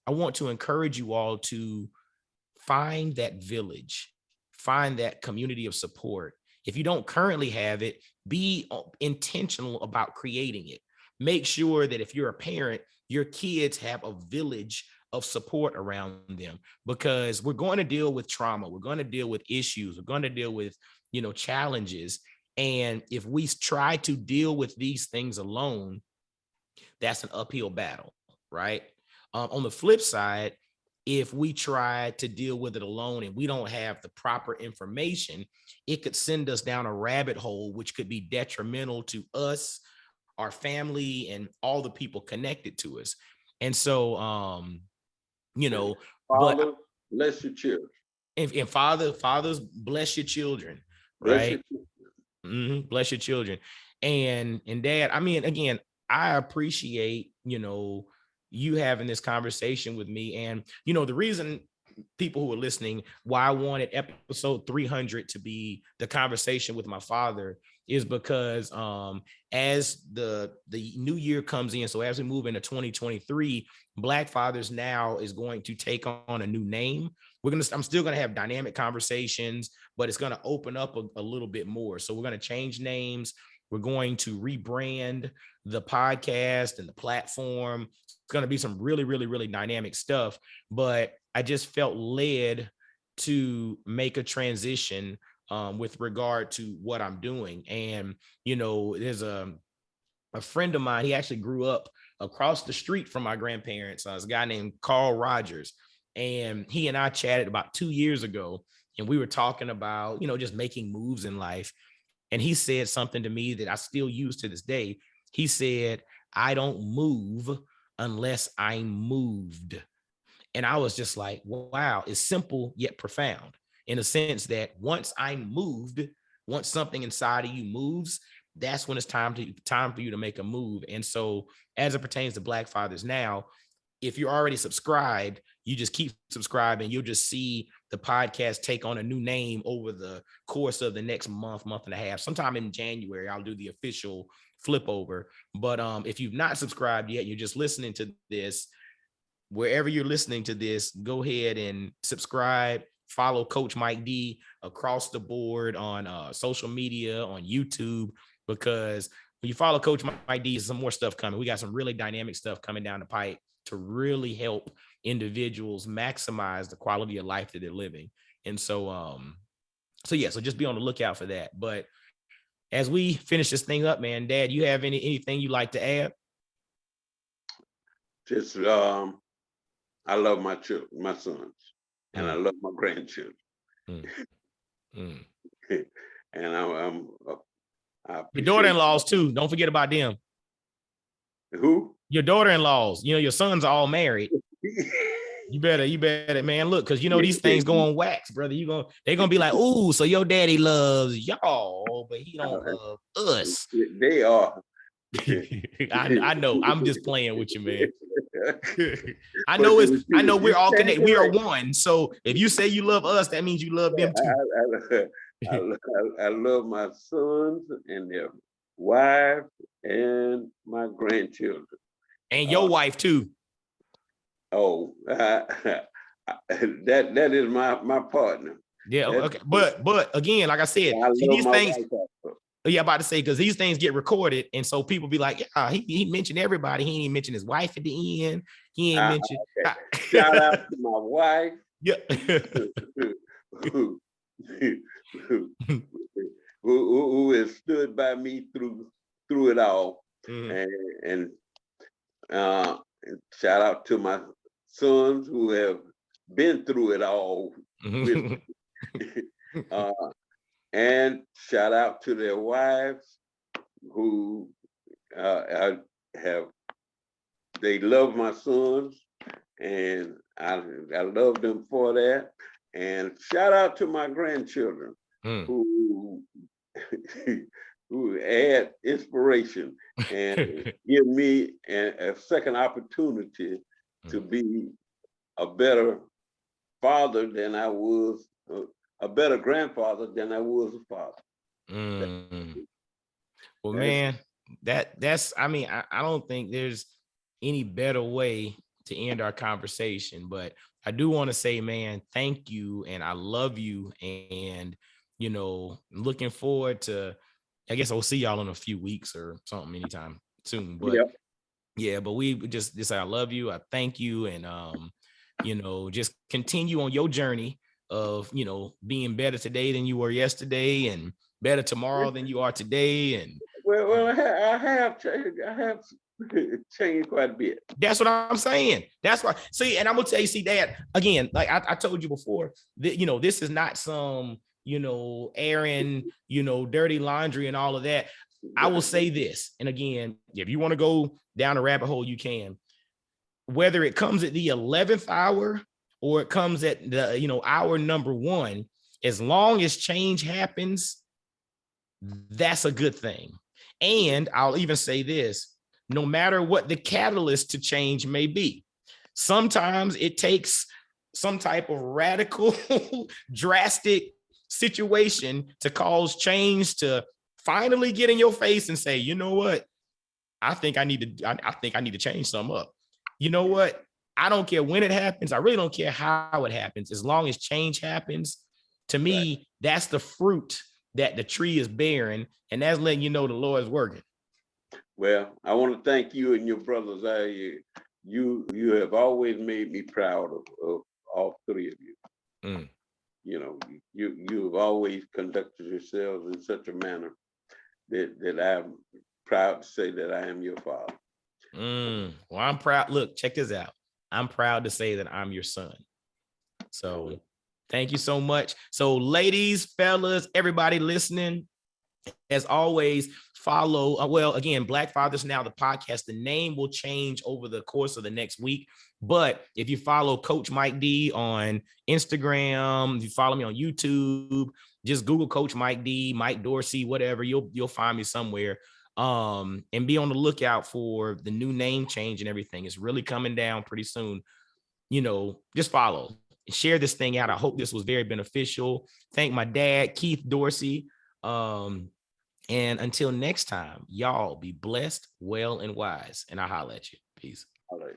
want to encourage you all to find that village, find that community of support. If you don't currently have it, be intentional about creating it. Make sure that if you're a parent, your kids have a village of support around them, because we're going to deal with trauma. We're going to deal with issues. We're going to deal with, challenges. And if we try to deal with these things alone, that's an uphill battle, right? On the flip side, if we try to deal with it alone and we don't have the proper information, it could send us down a rabbit hole, which could be detrimental to us, our family, and all the people connected to us. And so, Father, bless your children. And fathers, bless your children, right? Mm-hmm. Bless your children. And Dad, I mean, again, I appreciate, you having this conversation with me. And, the reason people who are listening, why I wanted episode 300 to be the conversation with my father, is because as the new year comes in, so as we move into 2023, Black Fathers Now is going to take on a new name. I'm still going to have dynamic conversations, but it's going to open up a little bit more. So we're going to change names. We're going to rebrand the podcast and the platform. It's going to be some really, really, really dynamic stuff. But I just felt led to make a transition with regard to what I'm doing. And, you know, there's a friend of mine, he actually grew up across the street from my grandparents. It's a guy named Carl Rogers. And he and I chatted about 2 years ago, and we were talking about, you know, just making moves in life. And he said something to me that I still use to this day. He said, I don't move unless I'm moved. And I was just like, wow, it's simple yet profound, in a sense that once I'm moved, once something inside of you moves, that's when it's time for you to make a move. And so as it pertains to Black Fathers Now, if you're already subscribed, you just keep subscribing. You'll just see the podcast take on a new name over the course of the next month and a half. Sometime in January, I'll do the official flip over. But if you've not subscribed yet, you're just listening to this, wherever you're listening to this, go ahead and subscribe. Follow Coach Mike D across the board on social media, on YouTube, because when you follow Coach Mike D, there's some more stuff coming. We got some really dynamic stuff coming down the pipe to really help individuals maximize the quality of life that they're living. And so, so just be on the lookout for that. But as we finish this thing up, man, Dad, you have anything you like to add? Just, I love my children, my sons, and I love my grandchildren. And your daughter-in-laws too. Don't forget about them. Who? Your daughter-in-laws. You know, your sons are all married. You better, man, look, because you know these things go on wax, brother. They're gonna be like, "Ooh, so your daddy loves y'all, but he don't love us." They are. I know. I'm just playing with you, man. I know we're all connected. We are one. So if you say you love us, that means you love them too. I love my sons and their wife and my grandchildren. And your wife too. Oh, that is my partner. Yeah, okay. But again, like I said, see, these things. Yeah, about to say, because these things get recorded, and so people be like, "Yeah, he mentioned everybody. He ain't mentioned his wife at the end. He ain't mentioned." Okay. Shout out to my wife. Yeah. who has stood by me through it all, and shout out to my sons who have been through it all with me. And shout out to their wives who they love my sons, and I love them for that. And shout out to my grandchildren who add inspiration and give me a second opportunity to be a better father than I was, a better grandfather than I was a father. Well, man, that's I mean, I don't think there's any better way to end our conversation, but I do want to say, man, thank you, and I love you, and you know, looking forward to, I guess I'll see y'all in a few weeks or something anytime soon. But but we just say I love you, I thank you, and you know, just continue on your journey of, you know, being better today than you were yesterday, and better tomorrow than you are today. And well, I have changed quite a bit. That's what I'm saying. That's why. See, and I'm gonna tell you, see, Dad, again, like I told you before, that, you know, this is not some, you know, airing, you know, dirty laundry and all of that. I will say this, and again, if you want to go down a rabbit hole, you can. Whether it comes at the 11th hour or it comes at the, you know, hour number 1, as long as change happens, that's a good thing. And I'll even say this, no matter what the catalyst to change may be, sometimes it takes some type of radical, drastic situation to cause change to finally get in your face and say, you know what? I think I need to change something up. You know what? I don't care when it happens. I really don't care how it happens. As long as change happens, to me, that's the fruit that the tree is bearing, and that's letting you know the Lord is working. Well, I want to thank you and your brothers. You have always made me proud of all three of you. you've always conducted yourselves in such a manner that I'm proud to say that I am your father. Well, I'm proud. Look, check this out. I'm proud to say that I'm your son. So thank you so much. So ladies, fellas, everybody listening, as always, follow, well, again, Black Fathers Now, the podcast, the name will change over the course of the next week. But if you follow Coach Mike D on Instagram, if you follow me on YouTube, just Google Coach Mike D, Mike Dorsey, whatever, you'll find me somewhere. And be on the lookout for the new name change and everything. It's really coming down pretty soon. Just follow and share this thing out. I hope this was very beneficial. Thank my dad, Keith Dorsey. And until next time, y'all be blessed, well, and wise. And I'll holler at you. Peace. All right.